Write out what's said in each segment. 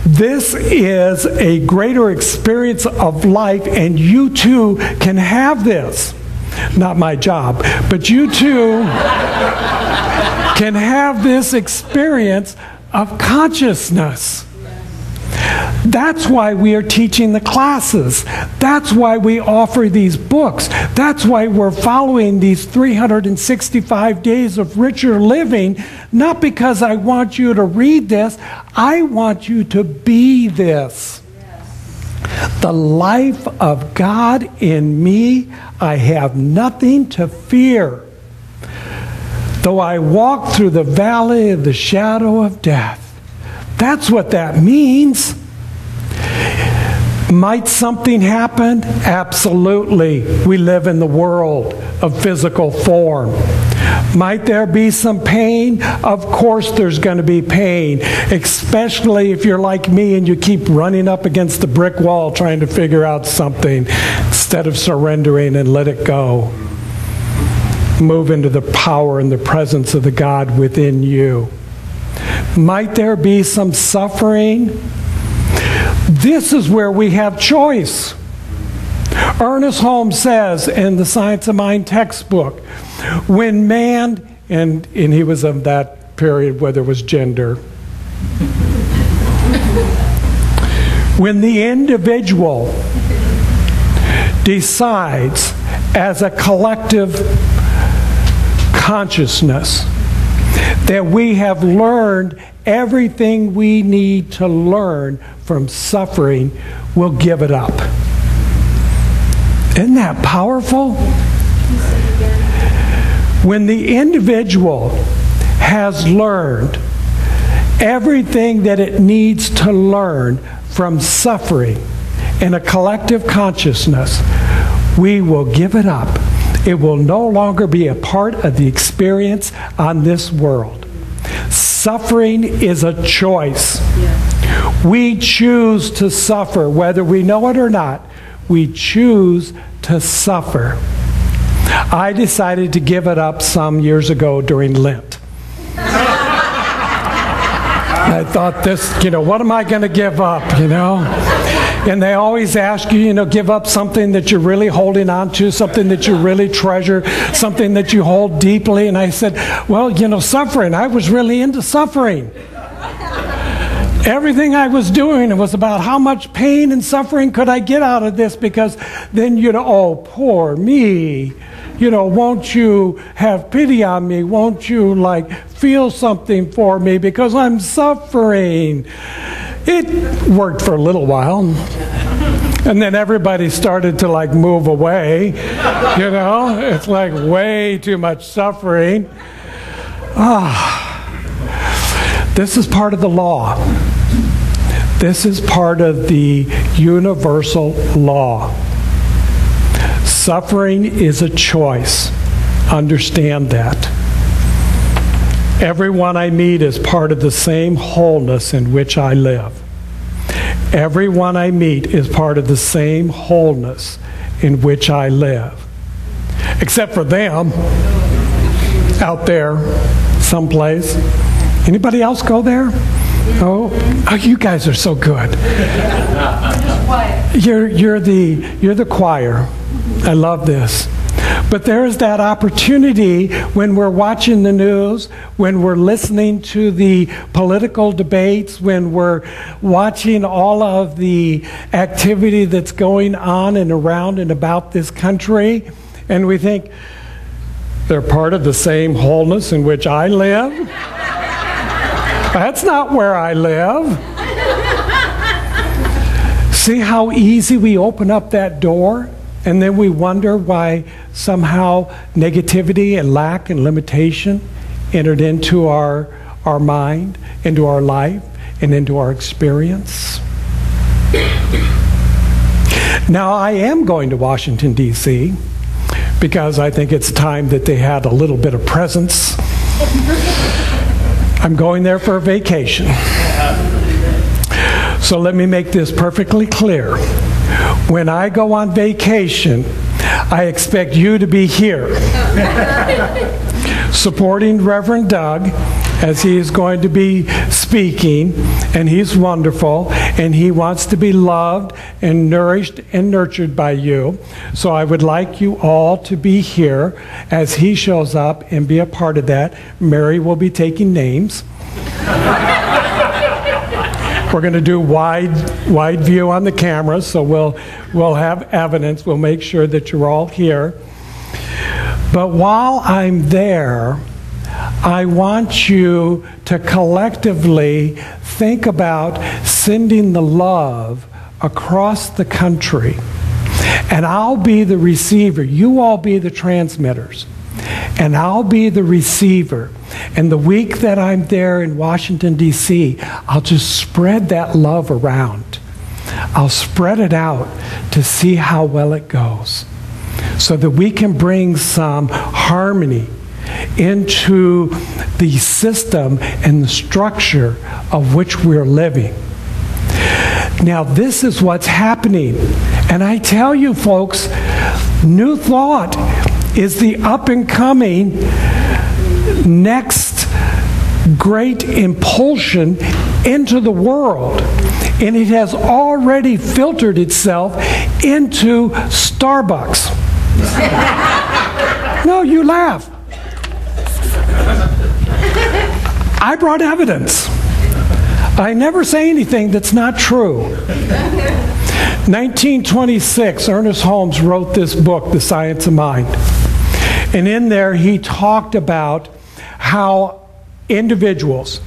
This is a greater experience of life, and you too can have this. Not my job, but you too can have this experience of consciousness. That's why we are teaching the classes. That's why we offer these books. That's why we're following these 365 days of richer living. Not because I want you to read this. I want you to be this. The life of God in me, I have nothing to fear. Though I walk through the valley of the shadow of death. That's what that means. Might something happen? Absolutely. We live in the world of physical form. Might there be some pain? Of course there's going to be pain, especially if you're like me and you keep running up against the brick wall trying to figure out something instead of surrendering and let it go. Move into the power and the presence of the God within you. Might there be some suffering? This is where we have choice. Ernest Holmes says in the Science of Mind textbook, when man, and he was of that period where there was gender, when the individual decides as a collective consciousness that we have learned everything we need to learn from suffering, we'll give it up. Isn't that powerful? When the individual has learned everything that it needs to learn from suffering in a collective consciousness, we will give it up. It will no longer be a part of the experience on this world. Suffering is a choice. We choose to suffer, whether we know it or not. We choose to suffer. I decided to give it up some years ago during Lent. I thought what am I going to give up, And they always ask you, give up something that you're really holding on to, something that you really treasure, something that you hold deeply. And I said, well, suffering. I was really into suffering. Everything I was doing was about how much pain and suffering could I get out of this, because then oh, poor me. Won't you have pity on me? Won't you feel something for me because I'm suffering? It worked for a little while. And then everybody started to move away. It's way too much suffering. This is part of the law. This is part of the universal law. Suffering is a choice. Understand that. Everyone I meet is part of the same wholeness in which I live. Everyone I meet is part of the same wholeness in which I live. Except for them out there someplace. Anybody else go there? Oh, you guys are so good. You're the choir. I love this. But there is that opportunity when we're watching the news, when we're listening to the political debates, when we're watching all of the activity that's going on and around and about this country, and we think, they're part of the same wholeness in which I live. That's not where I live. See how easy we open up that door? And then we wonder why somehow negativity and lack and limitation entered into our mind, into our life, and into our experience. Now, I am going to Washington, D.C., because I think it's time that they had a little bit of presence. I'm going there for a vacation. So let me make this perfectly clear. When I go on vacation, I expect you to be here, supporting Reverend Doug as he is going to be speaking, and he's wonderful, and he wants to be loved and nourished and nurtured by you. So I would like you all to be here as he shows up and be a part of that. Mary will be taking names. We're going to do wide view on the camera, so we'll have evidence. We'll make sure that you're all here. But while I'm there, I want you to collectively think about sending the love across the country. And I'll be the receiver. You all be the transmitters. And I'll be the receiver. And the week that I'm there in Washington, D.C., I'll just spread that love around. I'll spread it out to see how well it goes, so that we can bring some harmony into the system and the structure of which we're living. Now, this is what's happening. And I tell you, folks, New Thought is the up-and-coming next great impulsion into the world. And it has already filtered itself into Starbucks. No, you laugh. I brought evidence. I never say anything that's not true. 1926, Ernest Holmes wrote this book, The Science of Mind. And in there, he talked about how individuals,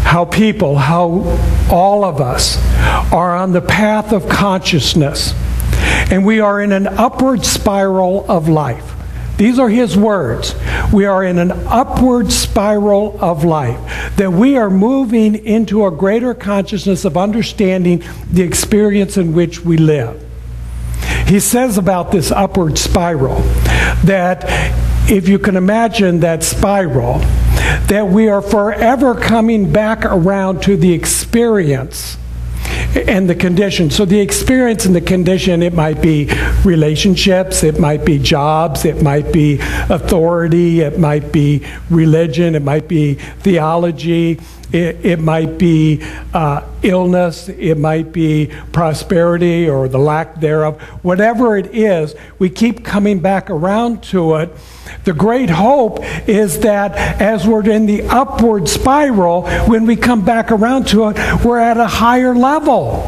how people, how all of us are on the path of consciousness. And we are in an upward spiral of life. These are his words. We are in an upward spiral of life, that we are moving into a greater consciousness of understanding the experience in which we live. He says about this upward spiral that if you can imagine that spiral, that we are forever coming back around to the experience and the condition. So the experience and the condition, it might be relationships, it might be jobs, it might be authority, it might be religion, it might be theology, it might be illness, it might be prosperity or the lack thereof. Whatever it is, we keep coming back around to it. The great hope is that as we're in the upward spiral, when we come back around to it, we're at a higher level.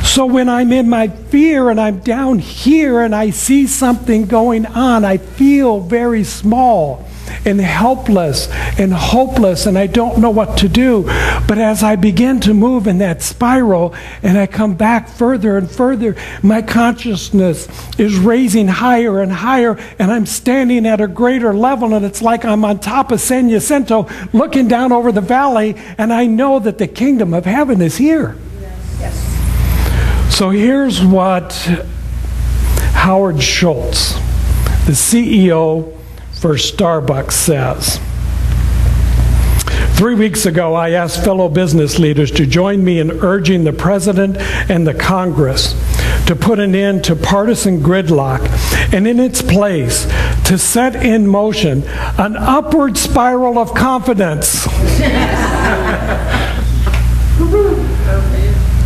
So when I'm in my fear and I'm down here and I see something going on, I feel very small and helpless and hopeless, and I don't know what to do. But as I begin to move in that spiral and I come back further and further, my consciousness is raising higher and higher, and I'm standing at a greater level, and it's like I'm on top of San Jacinto looking down over the valley, and I know that the kingdom of heaven is here. Yes. So here's what Howard Schultz, the CEO for Starbucks, says. 3 weeks ago, I asked fellow business leaders to join me in urging the President and the Congress to put an end to partisan gridlock, and in its place, to set in motion an upward spiral of confidence.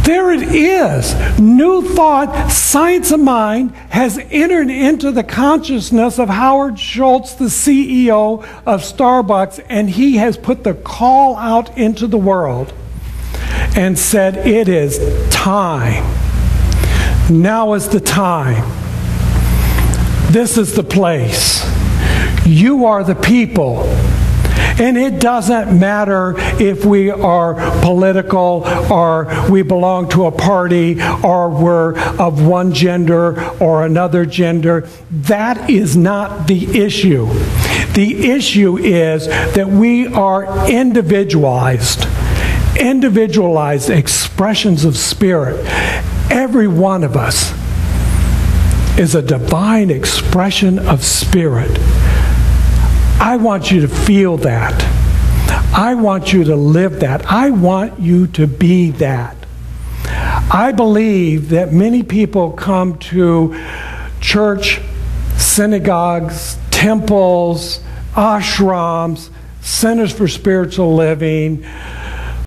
There it is. New Thought, Science of Mind, has entered into the consciousness of Howard Schultz, the CEO of Starbucks, and he has put the call out into the world and said, it is time. Now is the time. This is the place. You are the people. And it doesn't matter if we are political or we belong to a party or we're of one gender or another gender. That is not the issue. The issue is that we are individualized expressions of spirit. Every one of us is a divine expression of spirit. I want you to feel that. I want you to live that. I want you to be that. I believe that many people come to church, synagogues, temples, ashrams, centers for spiritual living,